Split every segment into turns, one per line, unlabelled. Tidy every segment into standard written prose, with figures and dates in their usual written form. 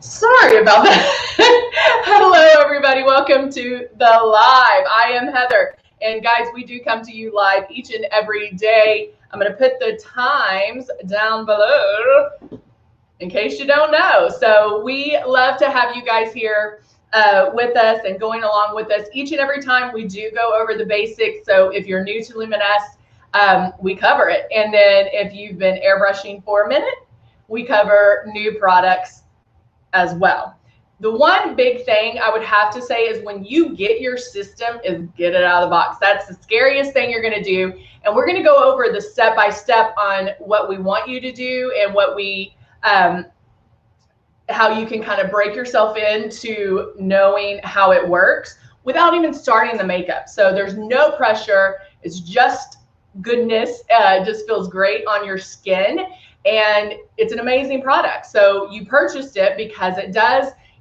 Sorry about that. Hello, everybody. Welcome to the live. I am Heather. And guys, we do come to you live each and every day. I'm going to put the times down below in case you don't know. So we love to have you guys here with us and going along with us. Each and every time we do go over the basics. So if you're new to Luminous, we cover it. And then if you've been airbrushing for a minute, we cover new products as well. The one big thing I would have to say is when you get your system is get it out of the box. That's the scariest thing you're going to do. And we're going to go over the step-by-step on what we want you to do and what we, how you can kind of break yourself into knowing how it works without even starting the makeup. So there's no pressure. It's just goodness. It just feels great on your skin. And it's an amazing product. So you purchased it because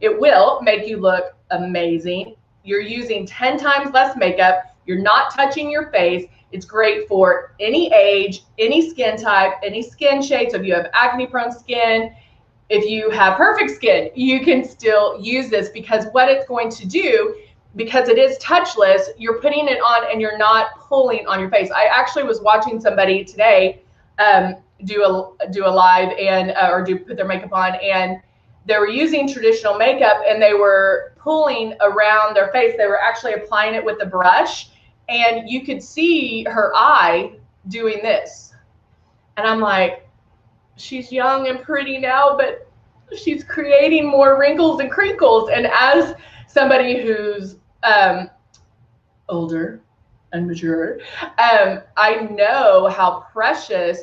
it will make you look amazing. You're using 10 times less makeup. You're not touching your face. It's great for any age, any skin type, any skin shade. So if you have acne prone skin, if you have perfect skin, you can still use this because what it's going to do, because it is touchless, you're putting it on and you're not pulling on your face. I actually was watching somebody today do a live and or put their makeup on, and they were using traditional makeup and they were pulling around their face. They were actually applying it with the brush, and you could see her eye doing this. And I'm like, she's young and pretty now, but she's creating more wrinkles and crinkles. And as somebody who's older and mature, I know how precious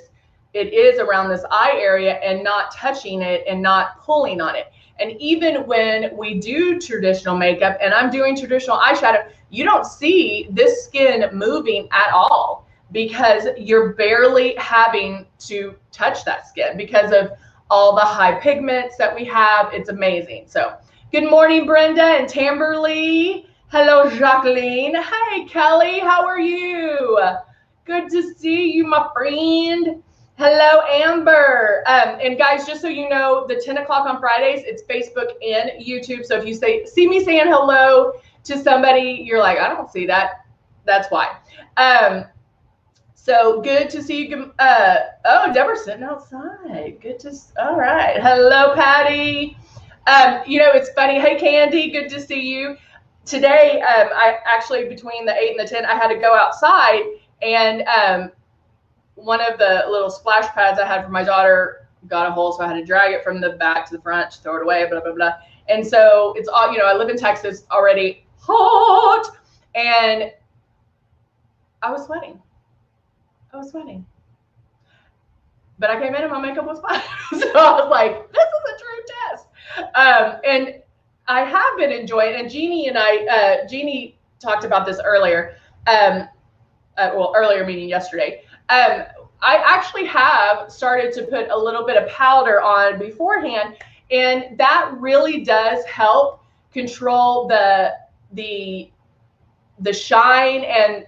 it is around this eye area and not touching it and not pulling on it. And even when we do traditional makeup and I'm doing traditional eyeshadow, you don't see this skin moving at all because you're barely having to touch that skin because of all the high pigments that we have. It's amazing. So good morning, Brenda and Tamberly. Hello, Jacqueline. Hey, Kelly, how are you? Good to see you, my friend. Hello, Amber. And guys, just so you know, the 10 o'clock on Fridays, it's Facebook and YouTube. So if you see me saying hello to somebody, you're like, I don't see that. That's why. So good to see you. Oh, Deborah's sitting outside. All right. Hello, Patty. You know, it's funny. Hey, Candy, good to see you. Today, I actually, between the 8 and the 10, I had to go outside and one of the little splash pads I had for my daughter got a hole, so I had to drag it from the back to the front, throw it away, blah, blah, blah. And so it's all, you know, I live in Texas, already hot, and I was sweating. But I came in and my makeup was fine. So I was like, this is a true test. And I have been enjoying, and Jeannie and Jeannie talked about this earlier, earlier meaning yesterday. I actually have started to put a little bit of powder on beforehand, and that really does help control the shine. And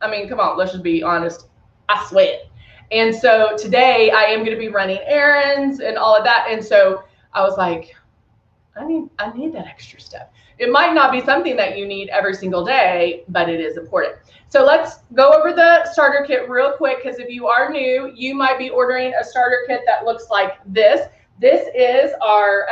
I mean, come on, let's just be honest, I sweat. And so today I am going to be running errands and all of that, and so I was like, I need that extra step. It might not be something that you need every single day, but it is important. So let's go over the starter kit real quick, because if you are new, you might be ordering a starter kit that looks like this. This is our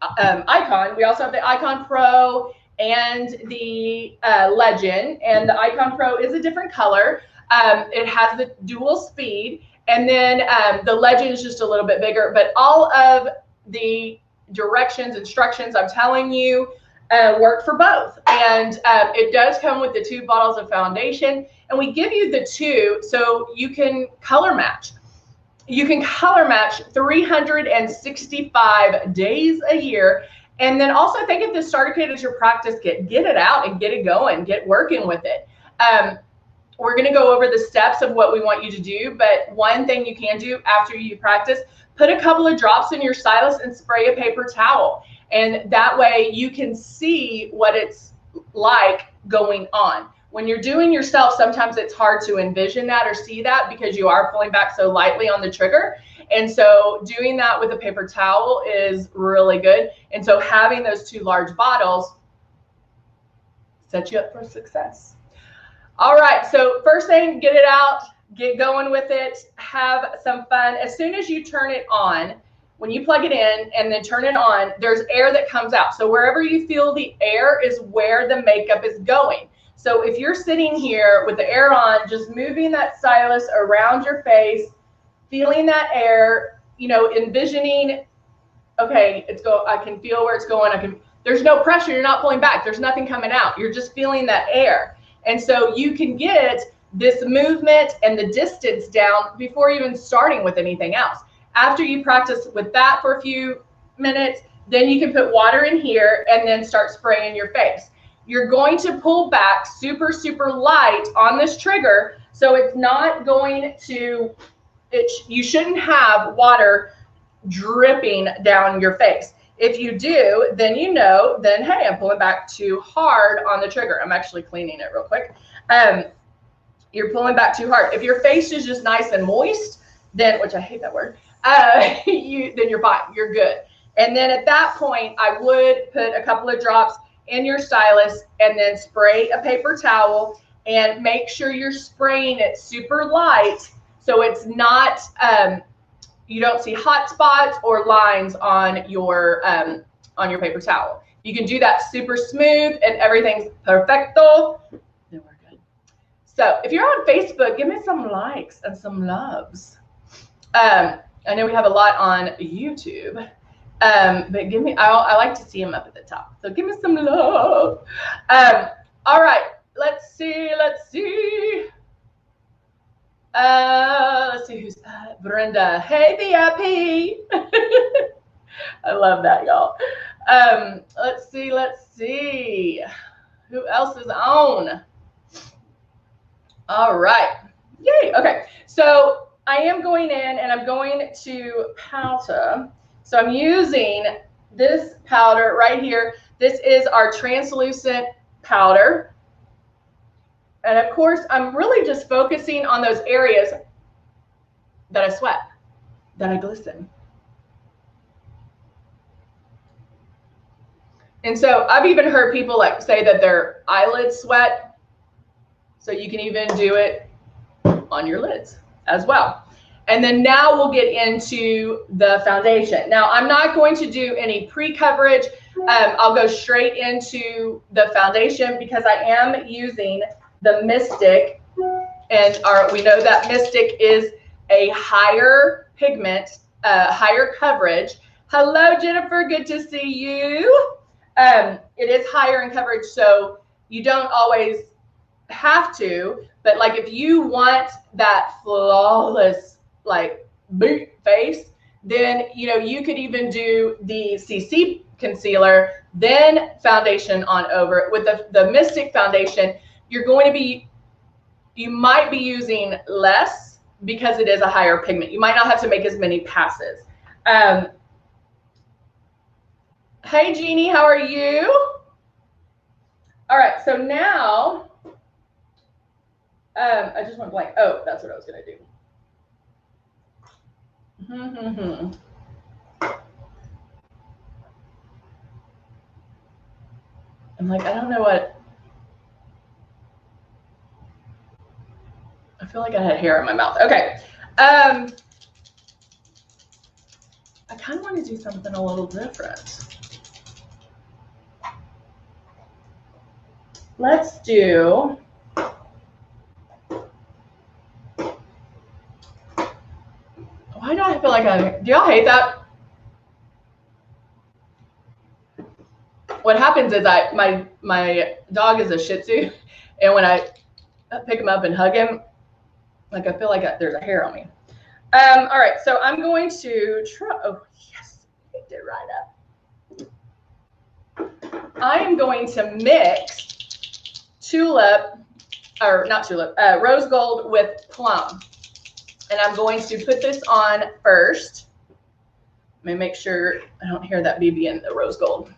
Icon. We also have the Icon Pro and the Legend, and the Icon Pro is a different color. It has the dual speed, and then the Legend is just a little bit bigger, but all of the instructions I'm telling you work for both. And it does come with the 2 bottles of foundation, and we give you the 2 so you can color match. You can color match 365 days a year. And then also think of the starter kit as your practice kit. Get it out and get it going, get working with it. We're going to go over the steps of what we want you to do, but one thing you can do after you practice, put a couple of drops in your stylus and spray a paper towel. And that way you can see what it's like going on. When you're doing yourself, sometimes it's hard to envision that or see that because you are pulling back so lightly on the trigger. And so doing that with a paper towel is really good. And so having those 2 large bottles sets you up for success. All right, so first thing, get it out, get going with it, have some fun. As soon as you turn it on, when you plug it in and then turn it on, there's air that comes out. So wherever you feel the air is where the makeup is going. So if you're sitting here with the air on, just moving that stylus around your face, feeling that air, you know, envisioning, okay, I can feel where it's going. There's no pressure. You're not pulling back. There's nothing coming out. You're just feeling that air. And so you can get this movement and the distance down before even starting with anything else. After you practice with that for a few minutes, then you can put water in here and then start spraying your face. You're going to pull back super, super light on this trigger, so it's not going to, you shouldn't have water dripping down your face. If you do, then you know, then hey, I'm pulling back too hard on the trigger. I'm actually cleaning it real quick. You're pulling back too hard. If your face is just nice and moist, then, which I hate that word, then you're fine, you're good. And then at that point, I would put a couple of drops in your stylus and then spray a paper towel and make sure you're spraying it super light so it's not, you don't see hot spots or lines on your paper towel. You can do that super smooth and everything's perfecto. Then we're good. So if you're on Facebook, give me some likes and some loves. I know we have a lot on YouTube, but give me, I like to see them up at the top. So give me some love. All right, let's see. Let's see who's Brenda. Hey, VIP. I love that, y'all. Let's see. Who else is on? All right. Yay. Okay. So I am going in and I'm going to powder. So I'm using this powder right here. This is our translucent powder. And of course, I'm really just focusing on those areas that I sweat, that I glisten. And so I've even heard people like say that their eyelids sweat. So you can even do it on your lids as well. And then now we'll get into the foundation. Now I'm not going to do any pre-coverage. I'll go straight into the foundation because I am using the Mystic, and we know that Mystic is a higher pigment, higher coverage. Hello, Jennifer, good to see you. It is higher in coverage, so you don't always have to, but like if you want that flawless like boot face, then you know you could even do the CC concealer, then foundation on over it. With the Mystic foundation, you're going to be, you might be using less because it is a higher pigment. You might not have to make as many passes. Hey Jeannie, how are you? All right, so now, I just went blank. Oh, that's what I was gonna do. I'm like, I don't know what. I feel like I had hair in my mouth. Okay. I kind of want to do something a little different. Let's do. Why do I feel like do y'all hate that? What happens is my dog is a Shih Tzu, and when I pick him up and hug him, like I feel like there's a hair on me. All right, so I'm going to try. Oh yes, picked it right up. I am going to mix rose gold with plum, and I'm going to put this on first. Let me make sure I don't hear that BB in the rose gold.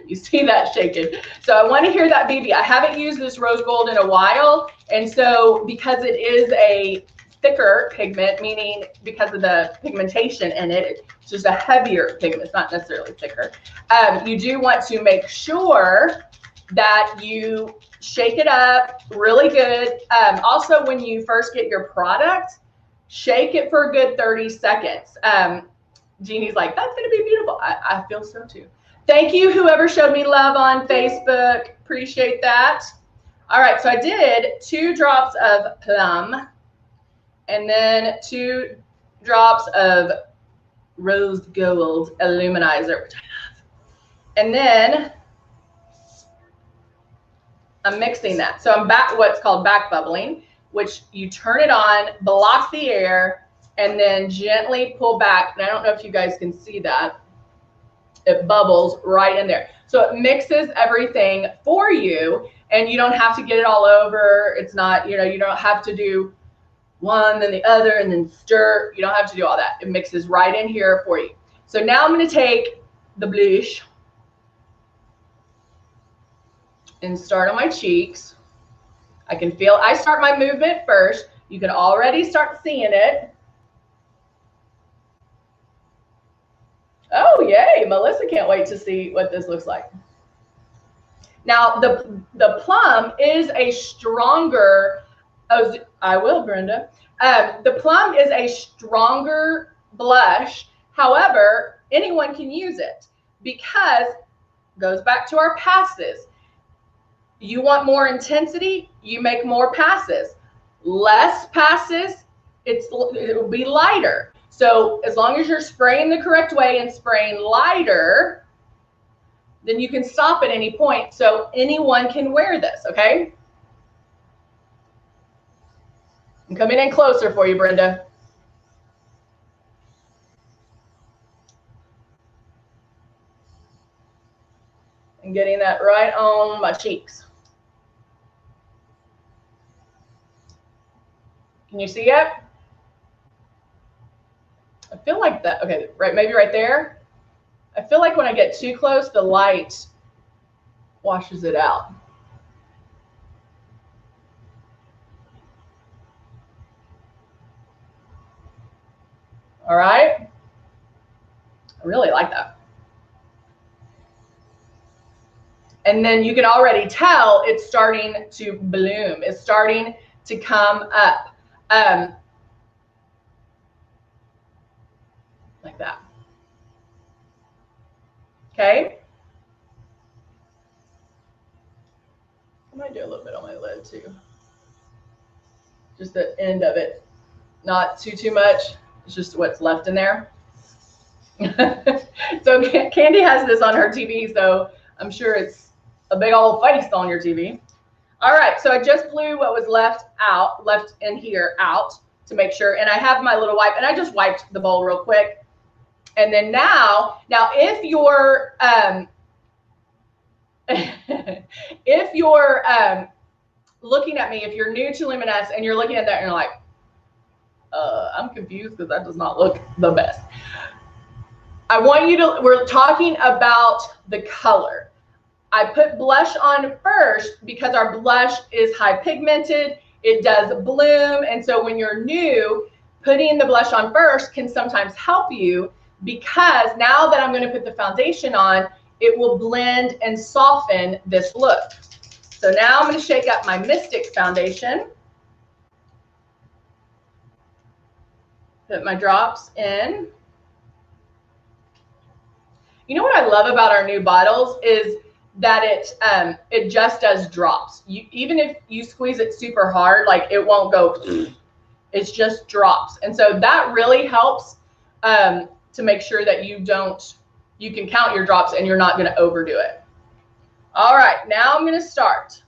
You see that shaking. So I want to hear that BB. I haven't used this rose gold in a while, And so because it is a thicker pigment, meaning because of the pigmentation in it, it's just a heavier pigment. It's not necessarily thicker. You do want to make sure that you shake it up really good. Also, when you first get your product, shake it for a good 30 seconds. Jeannie's like, that's going to be beautiful. I feel so too. Thank you, whoever showed me love on Facebook. Appreciate that. All right, so I did 2 drops of plum and then 2 drops of rose gold illuminizer, which I love. And then I'm mixing that. So I'm back, what's called back bubbling, which you turn it on, block the air, and then gently pull back. And I don't know if you guys can see that. It bubbles right in there. So it mixes everything for you, and you don't have to get it all over. It's not, you know, you don't have to do one, then the other, and then stir. You don't have to do all that. It mixes right in here for you. So now I'm going to take the blush and start on my cheeks. I can feel, I start my movement first. You can already start seeing it. Oh, yay. Melissa can't wait to see what this looks like. Now, the plum is a stronger, oh, I will, Brenda. The plum is a stronger blush. However, anyone can use it because it goes back to our passes. You want more intensity, you make more passes. Less passes, it'll be lighter. So as long as you're spraying the correct way and spraying lighter, then you can stop at any point. So anyone can wear this, okay? I'm coming in closer for you, Brenda. And getting that right on my cheeks. Can you see it? I feel like that, okay, right, maybe right there. I feel like when I get too close, the light washes it out. All right. I really like that. And then you can already tell it's starting to bloom. It's starting to come up. Like that. Okay. I might do a little bit on my lid too. Just the end of it. Not too much. It's just what's left in there. So Candy has this on her TV, so I'm sure it's a big old face on your TV. All right, so I just blew what was left in here out to make sure, and I have my little wipe, and I just wiped the bowl real quick. And then now if you're if you're looking at me, if you're new to Luminous and you're looking at that and you're like, I'm confused because that does not look the best. I want you to, we're talking about the color. I put blush on first because our blush is high pigmented. It does bloom. And so when you're new, putting the blush on first can sometimes help you, because now that I'm going to put the foundation on, it will blend and soften this look. So now I'm going to shake up my Mystic foundation. Put my drops in. You know what I love about our new bottles is that it just does drops. Even if you squeeze it super hard, like it won't go, it's just drops. And so that really helps to make sure that you can count your drops and you're not going to overdo it. All right, now I'm going to start.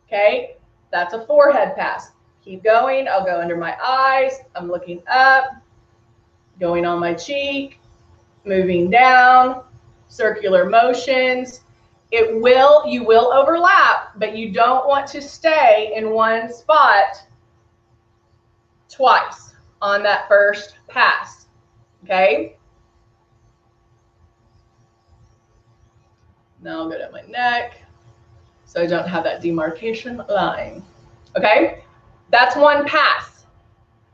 Okay, that's a forehead pass. Keep going. I'll go under my eyes. I'm looking up, going on my cheek, moving down, circular motions. You will overlap, but you don't want to stay in one spot twice on that first pass. Okay. Now I'll go down my neck so I don't have that demarcation line. Okay, that's one pass.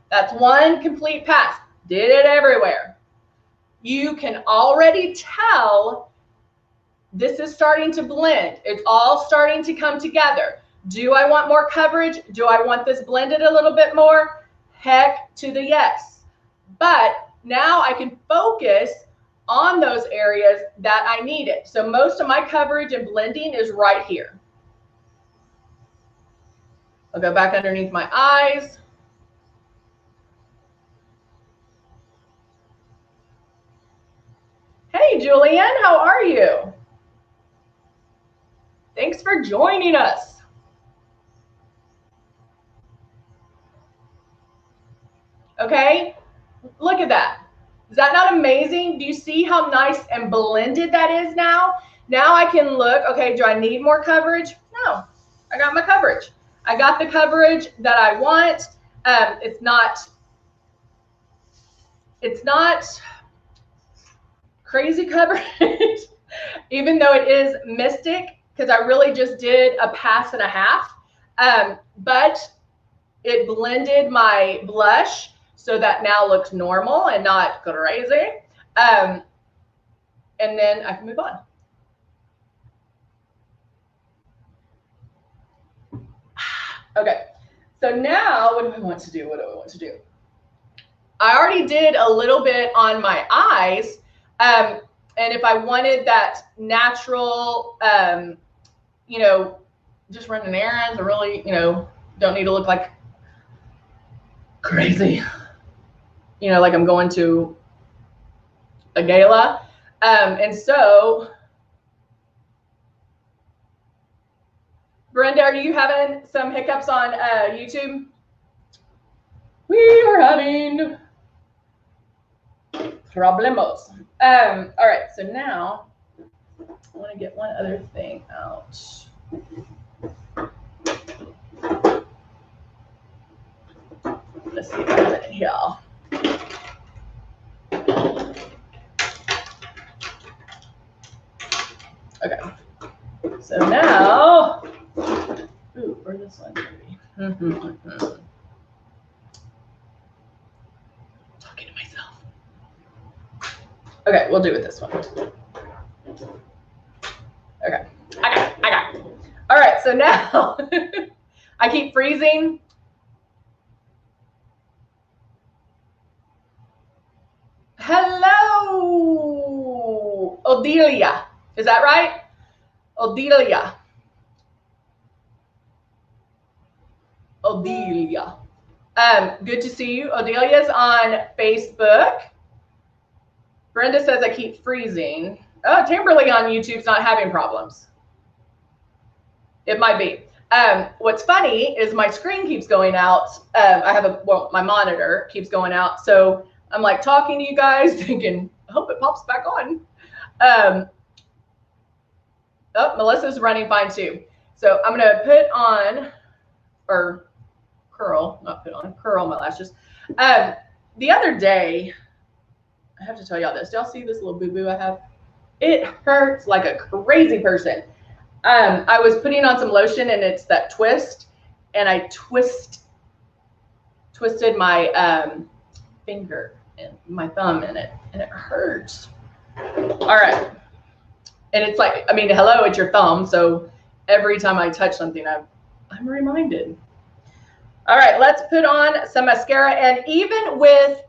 That's one complete pass. Did it everywhere. You can already tell this is starting to blend. It's all starting to come together. Do I want more coverage? Do I want this blended a little bit more? Heck to the yes. But now I can focus on those areas that I need it. So most of my coverage and blending is right here. I'll go back underneath my eyes. Hey, Julian, how are you? Thanks for joining us. Okay, look at that. Is that not amazing? Do you see how nice and blended that is now? Now I can look, okay, do I need more coverage? No, I got my coverage. I got the coverage that I want. It's not crazy coverage, even though it is mystic, because I really just did a pass and a half. But it blended my blush so that now looks normal and not crazy. And then I can move on. Okay, so now what do I want to do? What do I want to do? I already did a little bit on my eyes. And if I wanted that natural, you know, just running errands, or really, you know, don't need to look like crazy, you know, like I'm going to a gala. And so, Brenda, are you having some hiccups on YouTube? We are having problemos. All right, so now I want to get one other thing out. Let's see if I have it here. Okay, so now, ooh, where's this one going to be? Talking to myself. Okay, we'll do it this one. Okay, I got it. All right, so now I keep freezing. Hello, Odelia. Is that right? Odelia. Odelia. Good to see you. Odelia's on Facebook. Brenda says I keep freezing. Oh, Timberly on YouTube's not having problems. It might be. What's funny is my screen keeps going out. I have my monitor keeps going out. So I'm like talking to you guys thinking, I hope it pops back on. Oh, Melissa's running fine too. So I'm gonna put on, or curl, not put on, curl my lashes. The other day, I have to tell y'all this. Do y'all see this little boo-boo I have? It hurts like a crazy person. I was putting on some lotion and it's that twist, and I twisted my finger and my thumb in it, and it hurts. All right. And it's like, I mean, hello, it's your thumb. So every time I touch something, I'm reminded. All right, let's put on some mascara. And even with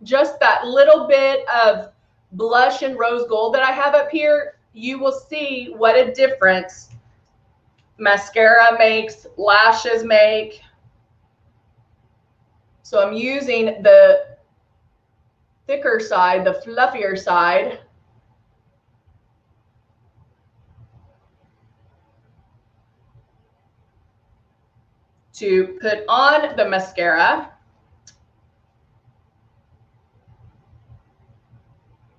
just that little bit of blush and rose gold that I have up here, you will see what a difference mascara makes, lashes make. So I'm using the thicker side, the fluffier side. To put on the mascara.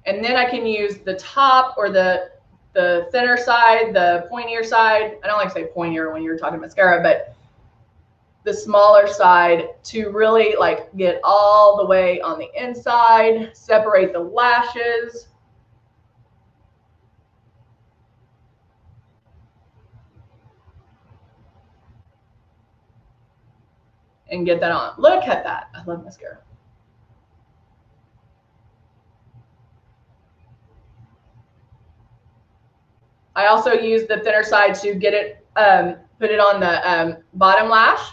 And then I can use the top or the thinner side, the pointier side. I don't like to say pointier when you're talking mascara, but the smaller side to really like get all the way on the inside, separate the lashes. and get that on. Look at that. I love mascara. I also use the thinner side to get it, put it on the bottom lash.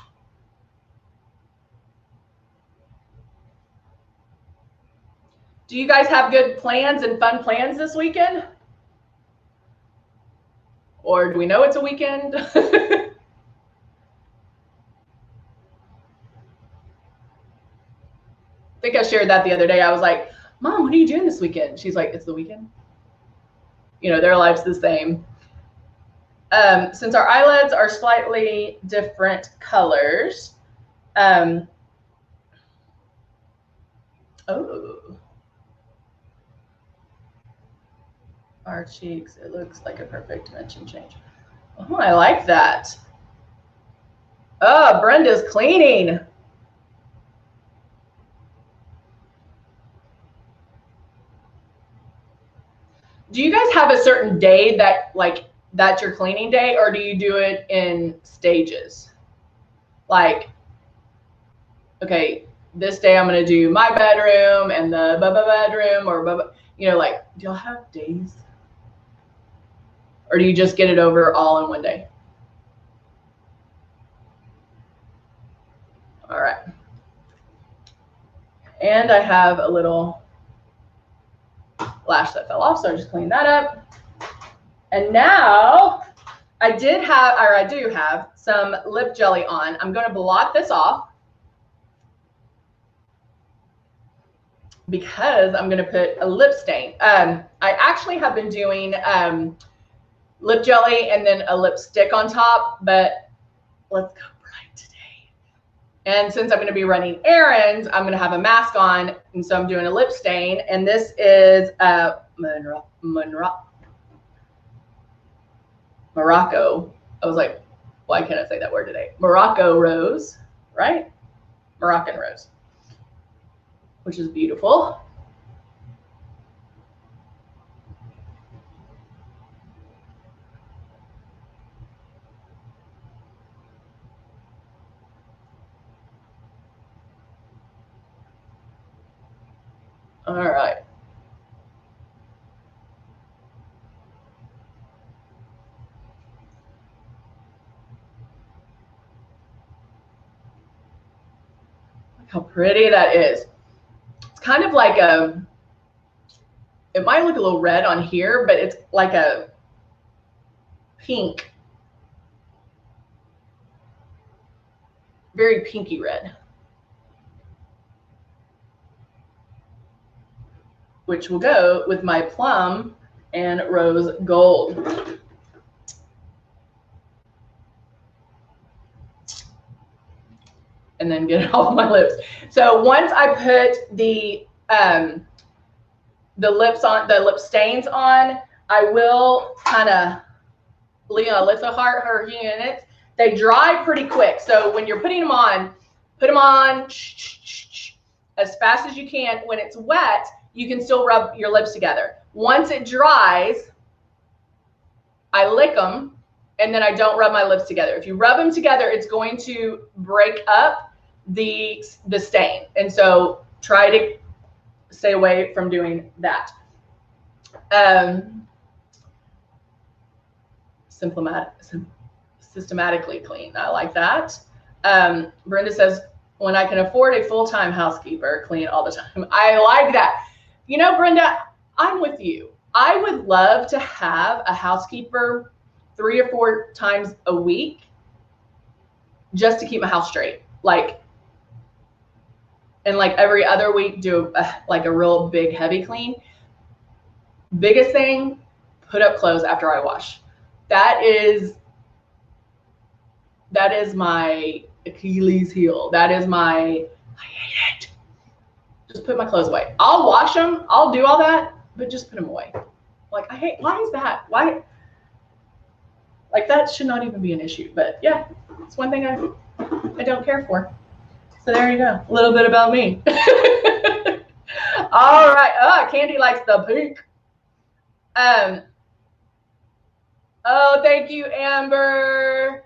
Do you guys have good plans and fun plans this weekend? Or do we know it's a weekend? I think I shared that the other day. I was like, Mom, what are you doing this weekend? She's like, it's the weekend. You know, their life's the same. Since our eyelids are slightly different colors, oh, our cheeks, it looks like a perfect dimension change. Oh, I like that. Oh, Brenda's cleaning. Do you guys have a certain day that, like, that's your cleaning day, or do you do it in stages? Like, okay, this day I'm going to do my bedroom and the bedroom, or, you know, like, do y'all have days? Or do you just get it over all in one day? All right. And I have a little lash that fell off, so I just cleaned that up. And now I do have some lip jelly on. I'm going to blot this off because I'm going to put a lip stain. I actually have been doing lip jelly and then a lipstick on top, but let's go bright today. And since I'm going to be running errands, I'm going to have a mask on, and so I'm doing a lip stain. And this is Morocco. I was like, why can't I say that word today? Morocco rose, right? Moroccan rose, which is beautiful. All right. Look how pretty that is. It's kind of like it might look a little red on here, but it's like a pink, very pinky red, which will go with my plum and rose gold. And then get it all on my lips. So once I put the lip stains on, I will kind of leave a little heart her units. They dry pretty quick. So when you're putting them on, put them on as fast as you can. When it's wet, you can still rub your lips together. Once it dries, I lick them, and then I don't rub my lips together. If you rub them together, it's going to break up the stain. And so try to stay away from doing that. Systematically clean. I like that. Brenda says, when I can afford a full-time housekeeper, clean all the time. I like that. You know, Brenda, I'm with you. I would love to have a housekeeper 3 or 4 times a week just to keep my house straight. Like, and like every other week do like a real big heavy clean. Biggest thing, put up clothes after I wash. That is my Achilles heel. That is I hate it. Just put my clothes away. I'll wash them. I'll do all that, but just put them away. Like, why is that? Why? Like, that should not even be an issue. But yeah, it's one thing I don't care for. So there you go. A little bit about me. All right. Oh, Candy likes the pink. Oh, thank you, Amber.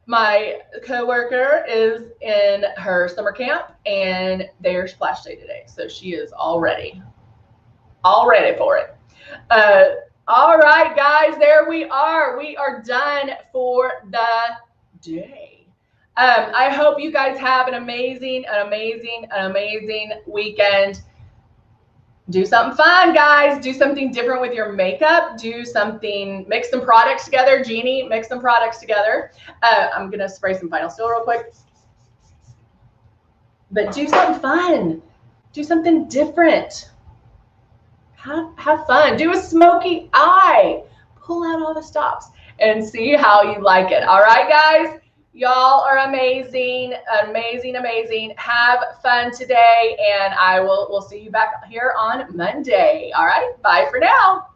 My coworker is in her summer camp and their splash day today. So she is all ready for it. All right, guys, there we are. We are done for the day. I hope you guys have an amazing weekend. Do something fun, guys. Do something different with your makeup. Do something, mix some products together. Jeannie, mix some products together. I'm going to spray some Final Still real quick. But do something fun. Do something different. Have fun. Do a smoky eye. Pull out all the stops and see how you like it. All right, guys? Y'all are amazing. Have fun today, and we'll see you back here on Monday. All right? Bye for now.